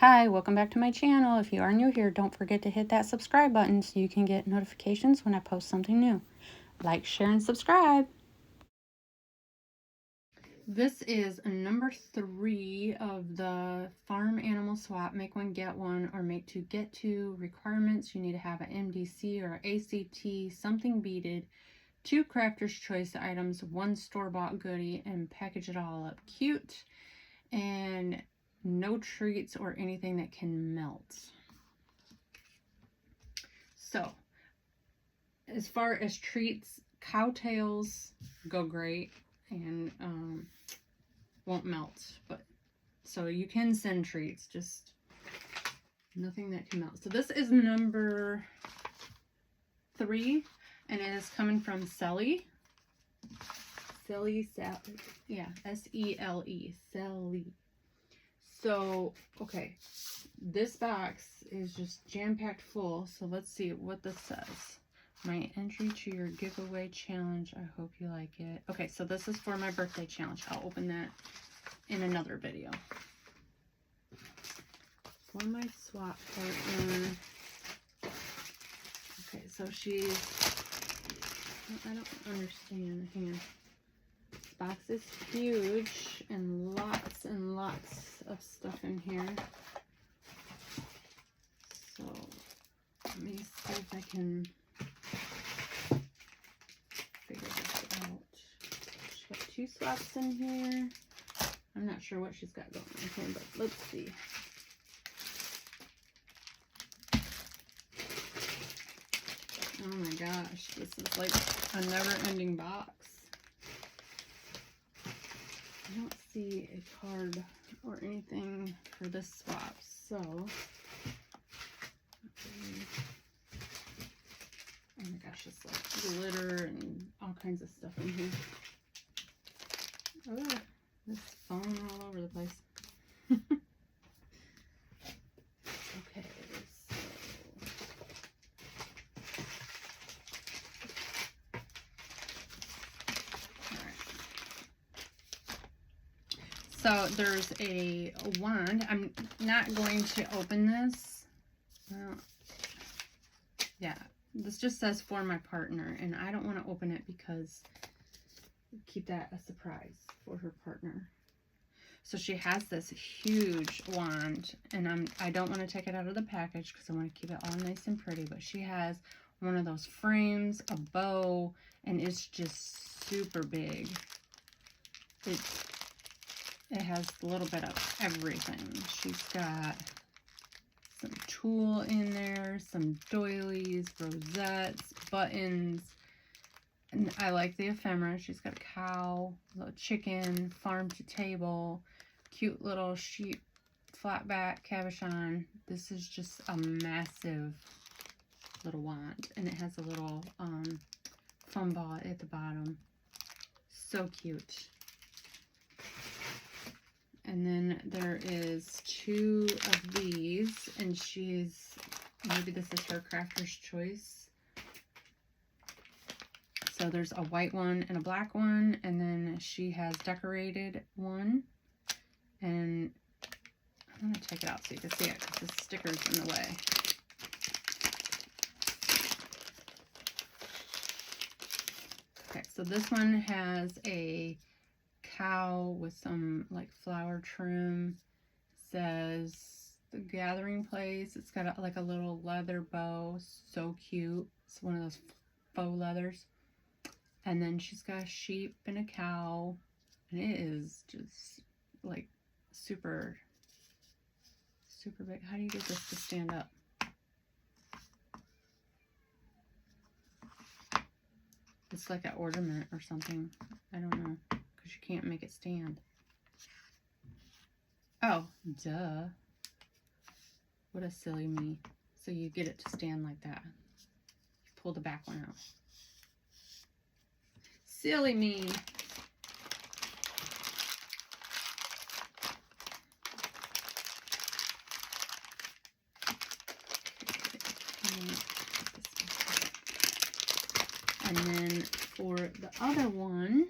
Hi, welcome back to my channel. If you are new here, don't forget to hit that subscribe button so you can get notifications when I post something new. Like, share, and subscribe. This is number 3 of the Farm Animal Swap Make One Get One or Make Two Get Two requirements. You need to have an MDC or ACT, something beaded, 2 Crafter's Choice items, 1 store-bought goodie, and package it all up cute. And no treats or anything that can melt. So, as far as treats, cowtails go great and won't melt. But so you can send treats, just nothing that can melt. So this is number 3, and it is coming from Sele. Sele, yeah, S-E-L-E, Sele. So, okay, this box is just jam-packed full, so let's see what this says. My entry to your giveaway challenge. I hope you like it. Okay, so this is for my birthday challenge. I'll open that in another video. For my swap partner. Okay, so she's... I don't understand. Hang on. This box is huge and lots of stuff in here. So let me see if I can figure this out. She's got 2 swaps in here. I'm not sure what she's got going on here, but let's see. Oh my gosh, this is like a never-ending box. I don't see a card or anything for this swap, so oh my gosh, it's like glitter and all kinds of stuff in here. Oh, this foam all over the place. Okay, so there's a wand. I'm not going to open this. Yeah, this just says for my partner, and I don't want to open it because keep that a surprise for her partner. So she has this huge wand, and I don't want to take it out of the package because I want to keep it all nice and pretty, but she has one of those frames, a bow, and it's just super big. It has a little bit of everything. She's got some tulle in there, some doilies, rosettes, buttons, and I like the ephemera. She's got a cow, a little chicken, farm to table, cute little sheep, flat back cabochon. This is just a massive little wand, and it has a little foam ball at the bottom. So cute. And then there is 2 of these, and maybe this is her Crafter's Choice. So there's a white one and a black one, and then she has decorated one. And I'm going to take it out so you can see it because the sticker's in the way. Okay, so this one has a cow with some like flower trim. It says the gathering place. It's got like a little leather bow. So cute. It's one of those faux leathers. And then she's got a sheep and a cow, and it is just like super big. How do you get this to stand up? It's like an ornament or something. I don't know, because you can't make it stand. Oh, duh. What a silly me. So you get it to stand like that. You pull the back one out. Silly me. And then for the other one,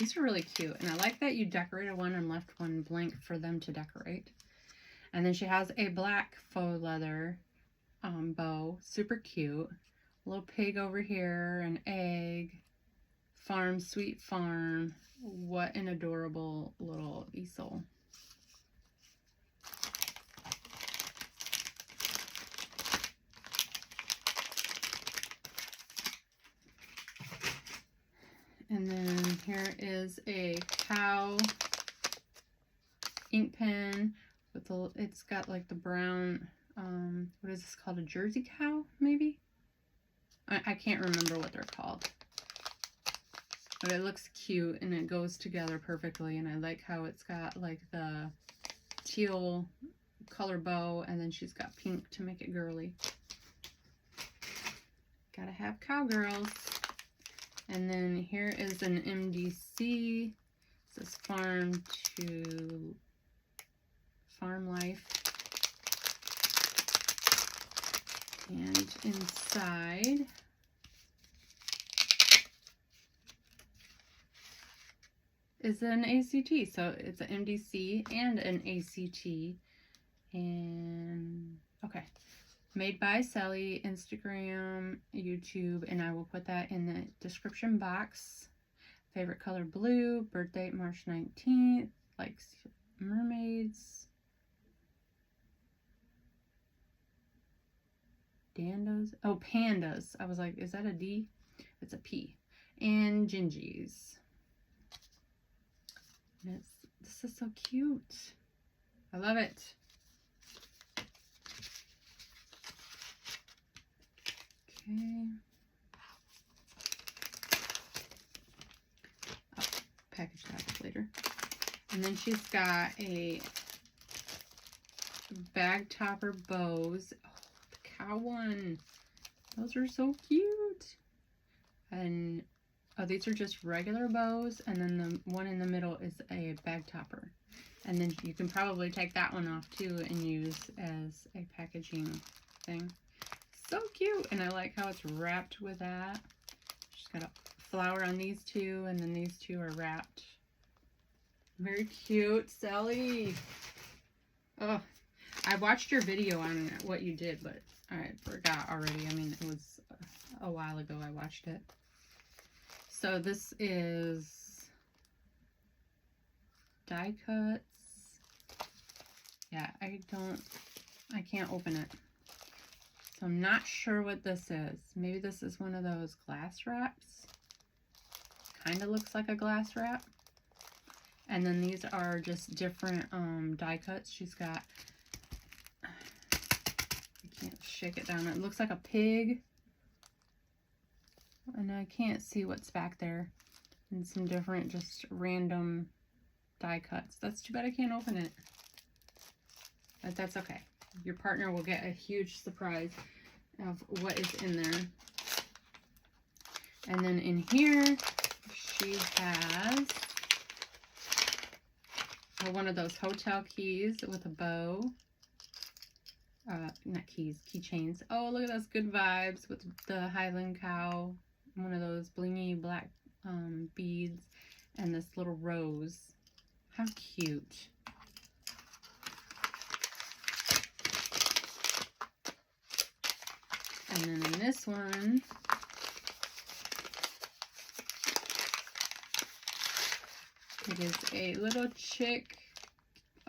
These are really cute. And I like that you decorated one and left one blank for them to decorate. And then she has a black faux leather bow. Super cute. A little pig over here, an egg. Farm, sweet farm. What an adorable little easel. And then here is a cow ink pen with the, it's got like the brown, what is this called? A Jersey cow, maybe? I can't remember what they're called. But it looks cute and it goes together perfectly. And I like how it's got like the teal color bow and then she's got pink to make it girly. Gotta have cowgirls. And then here is an MDC. It says farm to farm life. And inside is an ACT. So it's an MDC and an ACT. And okay. Made by Sele, Instagram, YouTube, and I will put that in the description box. Favorite color blue, birthday March 19th, likes mermaids, dandos, oh pandas, I was like, is that a D? It's a P. And gingies. This is so cute. I love it. Okay. I'll package that up later. And then she's got a bag topper bows. Oh, the cow one. Those are so cute. And oh, these are just regular bows. And then the one in the middle is a bag topper. And then you can probably take that one off too and use as a packaging thing. So cute, and I like how it's wrapped with that. She's got a flower on these two, and then these two are wrapped. Very cute, Sele. Oh, I watched your video on what you did, but I forgot already. I mean, it was a while ago I watched it. So this is die cuts. Yeah, I can't open it. So I'm not sure what this is. Maybe this is one of those glass wraps. Kind of looks like a glass wrap. And then these are just different die cuts. She's got, I can't shake it down. It looks like a pig. And I can't see what's back there. And some different just random die cuts. That's too bad I can't open it. But that's okay. Your partner will get a huge surprise of what is in there. And then in here, she has one of those hotel keys with a bow. Not keys, keychains. Oh, look at those good vibes with the Highland cow. One of those blingy black beads. And this little rose. How cute. And then in this one, it is a little chick.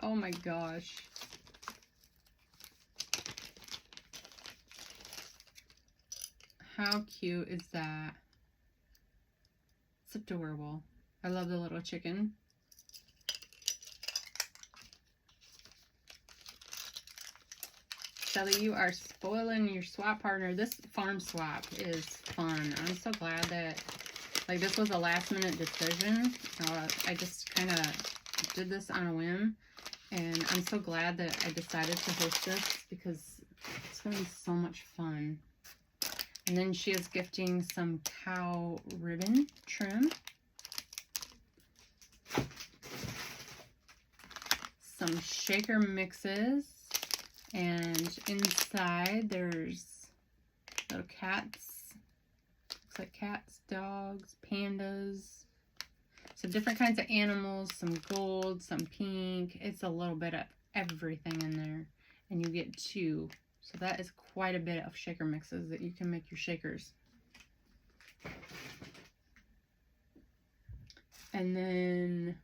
Oh my gosh. How cute is that? It's adorable. I love the little chicken. Sele, you are spoiling your swap partner. This farm swap is fun. I'm so glad that, like, this was a last minute decision. I just kind of did this on a whim. And I'm so glad that I decided to host this because it's going to be so much fun. And then she is gifting some cow ribbon trim. Some shaker mixes. And inside there's little cats. Looks like cats, dogs, pandas. So different kinds of animals, some gold, some pink. It's a little bit of everything in there. And you get 2. So that is quite a bit of shaker mixes that you can make your shakers. And then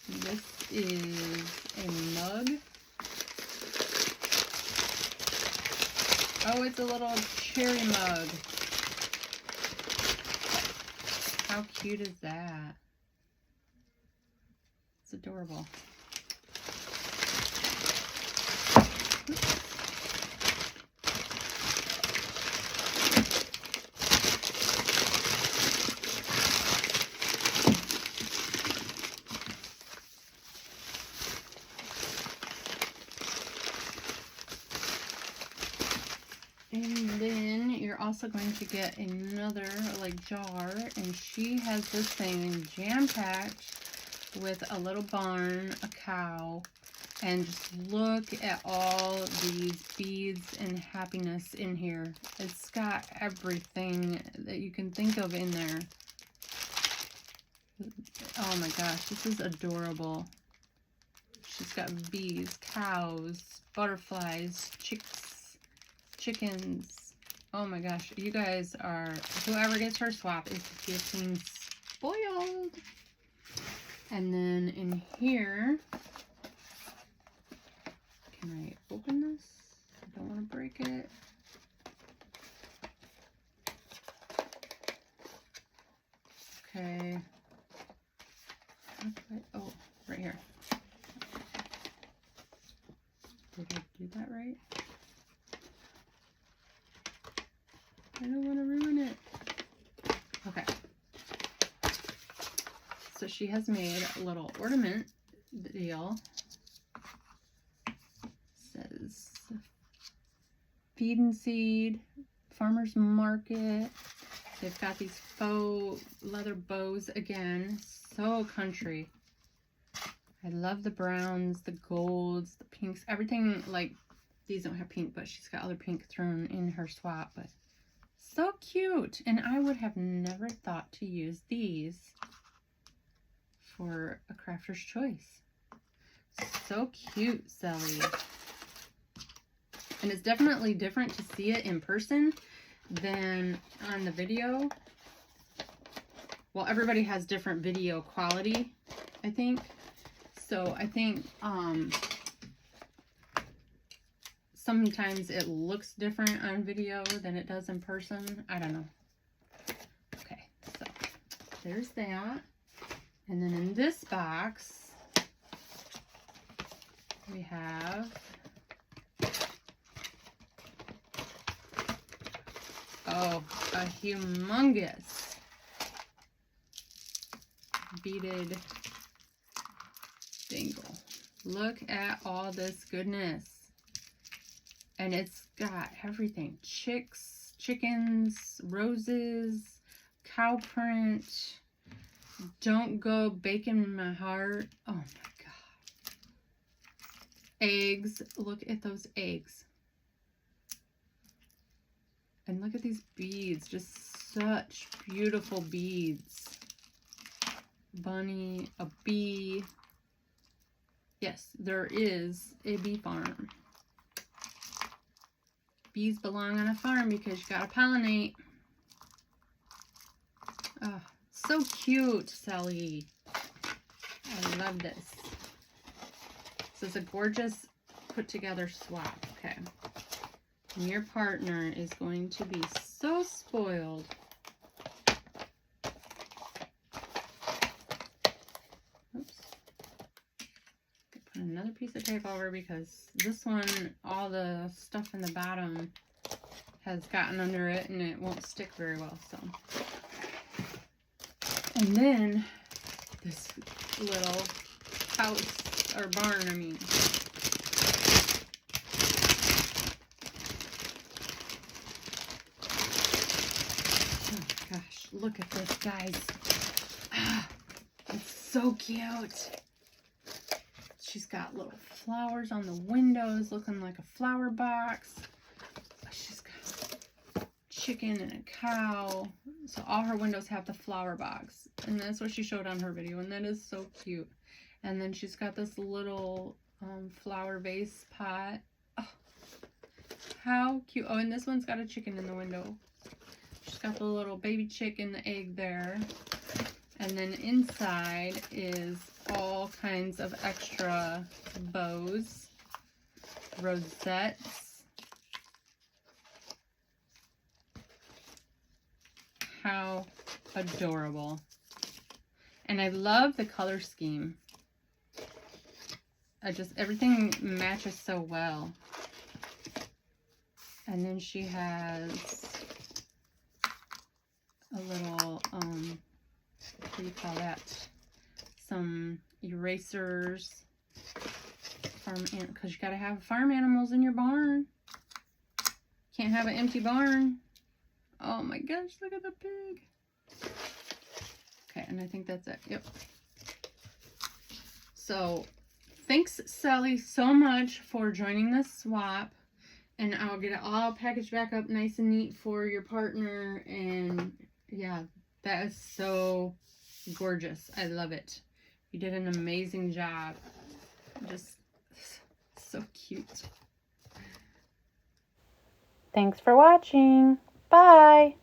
this is a mug. Oh, it's a little cherry mug. How cute is that? It's adorable. And then you're also going to get another like jar, and she has this thing jam-packed with a little barn, a cow, and just look at all these beads and happiness in here. It's got everything that you can think of in there. Oh my gosh, this is adorable. She's got bees, cows, butterflies, chickens. Oh my gosh, you guys are, whoever gets her swap is getting spoiled. And then in here, can I open this? I don't want to break it. Okay. Oh, right here. Did I do that right? I don't want to ruin it. Okay. So she has made a little ornament deal. It says Feed and Seed, Farmer's Market. They've got these faux leather bows again. So country. I love the browns, the golds, the pinks, everything. Like, these don't have pink, but she's got other pink thrown in her swap. But so cute. And I would have never thought to use these for a crafter's choice. So cute, Sele. And it's definitely different to see it in person than on the video. Well, everybody has different video quality, I think. So I think sometimes it looks different on video than it does in person. I don't know. Okay, so there's that. And then in this box, we have a humongous beaded bangle. Look at all this goodness. And it's got everything. Chickens, roses, cow print. Don't go baking my heart. Oh my God. Eggs. Look at those eggs. And look at these beads. Just such beautiful beads. Bunny, a bee. Yes, there is a bee farm. Bees belong on a farm because you gotta pollinate. Oh, so cute, Sele. I love this. This is a gorgeous put together swap. Okay. And your partner is going to be so spoiled. Oops. Put another piece of tape over because this one, all the stuff in the bottom has gotten under it and it won't stick very well. So, and then this little house or barn, I mean. Oh gosh, look at this, guys. Ah, it's so cute. She's got little flowers on the windows looking like a flower box. She's got a chicken and a cow. So all her windows have the flower box. And that's what she showed on her video. And that is so cute. And then she's got this little flower vase pot. Oh, how cute. Oh, and this one's got a chicken in the window. She's got the little baby chick and the egg there. And then inside is all kinds of extra bows, rosettes. How adorable. And I love the color scheme. Everything matches so well. And then she has a little, what do you call that? Some erasers. Because you got to have farm animals in your barn. Can't have an empty barn. Oh my gosh, look at the pig. Okay, and I think that's it. Yep. So, thanks, Sele, so much for joining this swap. And I'll get it all packaged back up nice and neat for your partner. And yeah, that is so gorgeous. I love it. You did an amazing job. Just so cute. Thanks for watching. Bye.